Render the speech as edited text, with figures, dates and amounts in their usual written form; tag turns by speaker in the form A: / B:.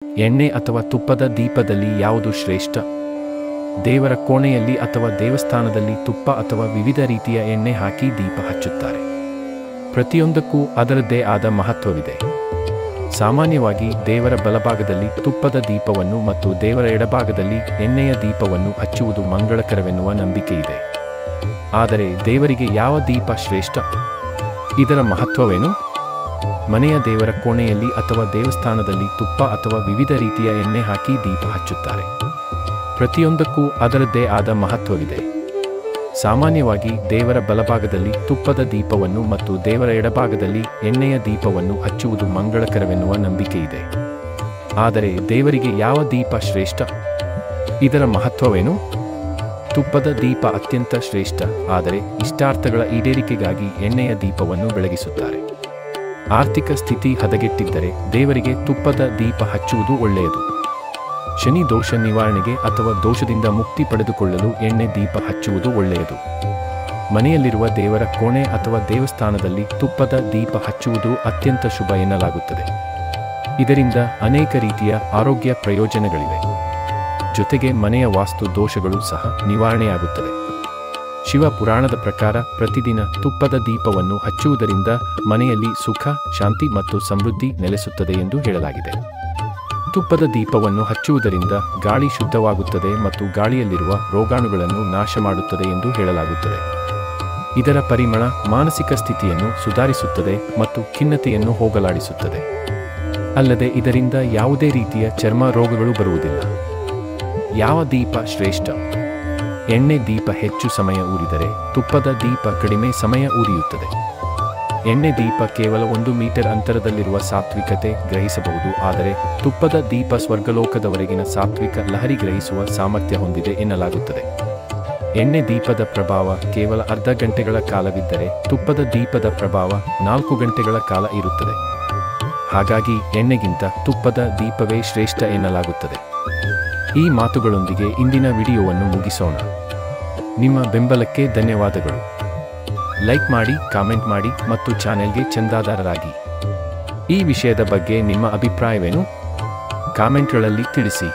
A: ಎಣ್ಣೆ ಅಥವಾ ತುಪ್ಪದ ದೀಪದಲ್ಲಿ ಯಾವುದು ಶ್ರೇಷ್ಠ? ದೇವರ ಕೋಣೆಯಲ್ಲಿ ಅಥವಾ ದೇವಸ್ಥಾನದಲ್ಲಿ ತುಪ್ಪ ಅಥವಾ ವಿವಿಧ ರೀತಿಯ ಎಣ್ಣೆ ಹಾಕಿ ದೀಪ ಹಚ್ಚುತ್ತಾರೆ. ಪ್ರತಿಯೊಂದಕ್ಕೂ ಅದರದ್ದೇ ಆದ ಮಹತ್ವವಿದೆ. ಸಾಮಾನ್ಯವಾಗಿ ದೇವರ ಬಲಭಾಗದಲ್ಲಿ ತುಪ್ಪದ ದೀಪವನ್ನು ಮತ್ತು ದೇವರ ಎಡಭಾಗದಲ್ಲಿ ಎಣ್ಣೆಯ ದೀಪವನ್ನು ಹಚ್ಚುವುದು ಮಂಗಳಕರವೆನ್ನುವ ನಂಬಿಕೆಯಿದೆ. ಆದರೆ ದೇವರಿಗೆ ಯಾವ ದೀಪ ಶ್ರೇಷ್ಠ? ಇದರ ಮಹತ್ವವೇನು? ಮನೆಯ ದೇವರ ಕೋಣೆಯಲ್ಲಿ ಅಥವಾ ದೇವಸ್ಥಾನದಲ್ಲಿ ತುಪ್ಪ ಅಥವಾ ವಿವಿಧ ರೀತಿಯ ಎಣ್ಣೆ ಹಾಕಿ ದೀಪ ಹಚ್ಚುತ್ತಾರೆ. ಪ್ರತಿಯೊಂದಕ್ಕೂ ಅದರದ್ದೇ ಆದ ಮಹತ್ವವಿದೆ. ಸಾಮಾನ್ಯವಾಗಿ ದೇವರ ಬಲಭಾಗದಲ್ಲಿ ತುಪ್ಪದ ದೀಪವನ್ನು ಮತ್ತು ದೇವರ ಎಡಭಾಗದಲ್ಲಿ ಎಣ್ಣೆಯ ದೀಪವನ್ನು ಹಚ್ಚುವುದು ಮಂಗಳಕರವೆನ್ನುವ ನಂಬಿಕೆಯಿದೆ. ಆದರೆ ದೇವರಿಗೆ ಯಾವ ದೀಪ ಶ್ರೇಷ್ಠ? ಇದರ ಮಹತ್ವವೇನು? ತುಪ್ಪದ ದೀಪ ಅತ್ಯಂತ ಶ್ರೇಷ್ಠ, ಆದರೆ ಇಷ್ಟಾರ್ಥಗಳ ಈಡೇರಿಕೆಗಾಗಿ ಎಣ್ಣೆಯ ದೀಪವನ್ನು ಬೆಳಗಿಸುತ್ತಾರೆ. ಆರ್ಥಿಕ ಸ್ಥಿತಿ ಹದಗೆಟ್ಟಿದ್ದರೆ ದೇವರಿಗೆ ತುಪ್ಪದ ದೀಪ ಹಚ್ಚುವುದು ಒಳ್ಳೆಯದು. ಶನಿ ದೋಷ ನಿವಾರಣೆಗೆ ಅಥವಾ ದೋಷದಿಂದ ಮುಕ್ತಿ ಪಡೆದುಕೊಳ್ಳಲು ಎಣ್ಣೆ ದೀಪ ಹಚ್ಚುವುದು ಒಳ್ಳೆಯದು. ಮನೆಯಲ್ಲಿರುವ ದೇವರ ಕೋಣೆ ಅಥವಾ ದೇವಸ್ಥಾನದಲ್ಲಿ ತುಪ್ಪದ ದೀಪ ಹಚ್ಚುವುದು ಅತ್ಯಂತ ಶುಭ ಎನ್ನಲಾಗುತ್ತದೆ. ಇದರಿಂದ ಅನೇಕ ರೀತಿಯ ಆರೋಗ್ಯ ಪ್ರಯೋಜನಗಳಿವೆ. ಜೊತೆಗೆ ಮನೆಯ ವಾಸ್ತು ದೋಷಗಳು ಸಹ ನಿವಾರಣೆಯಾಗುತ್ತದೆ. ಶಿವ ಪುರಾಣದ ಪ್ರಕಾರ ಪ್ರತಿದಿನ ತುಪ್ಪದ ದೀಪವನ್ನು ಹಚ್ಚುವುದರಿಂದ ಮನೆಯಲ್ಲಿ ಸುಖ, ಶಾಂತಿ ಮತ್ತು ಸಮೃದ್ಧಿ ನೆಲೆಸುತ್ತದೆ ಎಂದು ಹೇಳಲಾಗಿದೆ. ತುಪ್ಪದ ದೀಪವನ್ನು ಹಚ್ಚುವುದರಿಂದ ಗಾಳಿ ಶುದ್ಧವಾಗುತ್ತದೆ ಮತ್ತು ಗಾಳಿಯಲ್ಲಿರುವ ರೋಗಾಣುಗಳನ್ನು ನಾಶ ಮಾಡುತ್ತದೆ ಎಂದು ಹೇಳಲಾಗುತ್ತದೆ. ಇದರ ಪರಿಮಳ ಮಾನಸಿಕ ಸ್ಥಿತಿಯನ್ನು ಸುಧಾರಿಸುತ್ತದೆ ಮತ್ತು ಖಿನ್ನತೆಯನ್ನು ಹೋಗಲಾಡಿಸುತ್ತದೆ. ಅಲ್ಲದೆ ಇದರಿಂದ ಯಾವುದೇ ರೀತಿಯ ಚರ್ಮ ರೋಗಗಳು ಬರುವುದಿಲ್ಲ. ಯಾವ ದೀಪ ಶ್ರೇಷ್ಠ? ಎಣ್ಣೆ ದೀಪ ಹೆಚ್ಚು ಸಮಯ ಉರಿದರೆ ತುಪ್ಪದ ದೀಪ ಕಡಿಮೆ ಸಮಯ ಉರಿಯುತ್ತದೆ. ಎಣ್ಣೆ ದೀಪ ಕೇವಲ 1 ಮೀಟರ್ ಅಂತರದಲ್ಲಿರುವ ಸಾತ್ವಿಕತೆ ಗ್ರಹಿಸಬಹುದು, ಆದರೆ ತುಪ್ಪದ ದೀಪ ಸ್ವರ್ಗಲೋಕದವರೆಗಿನ ಸಾತ್ವಿಕ ಲಹರಿ ಗ್ರಹಿಸುವ ಸಾಮರ್ಥ್ಯ ಹೊಂದಿದೆ ಎನ್ನಲಾಗುತ್ತದೆ. ಎಣ್ಣೆ ದೀಪದ ಪ್ರಭಾವ ಕೇವಲ ಅರ್ಧ ಗಂಟೆಗಳ ಕಾಲವಿದ್ದರೆ ತುಪ್ಪದ ದೀಪದ ಪ್ರಭಾವ 4 ಗಂಟೆಗಳ ಕಾಲ ಇರುತ್ತದೆ. ಹಾಗಾಗಿ ಎಣ್ಣೆಗಿಂತ ತುಪ್ಪದ ದೀಪವೇ ಶ್ರೇಷ್ಠ ಎನ್ನಲಾಗುತ್ತದೆ. ಈ ಮಾತುಗಳೊಂದಿಗೆ ಇಂದಿನ ವಿಡಿಯೋವನ್ನು ಮುಗಿಸೋಣ. ನಿಮ್ಮ ಬೆಂಬಲಕ್ಕೆ ಧನ್ಯವಾದಗಳು. ಲೈಕ್ ಮಾಡಿ, ಕಾಮೆಂಟ್ ಮಾಡಿ ಮತ್ತು ಚಾನೆಲ್ಗೆ ಚಂದಾದಾರರಾಗಿ. ಈ ವಿಷಯದ ಬಗ್ಗೆ ನಿಮ್ಮ ಅಭಿಪ್ರಾಯವೇನು? ಕಾಮೆಂಟ್ಗಳಲ್ಲಿ ತಿಳಿಸಿ.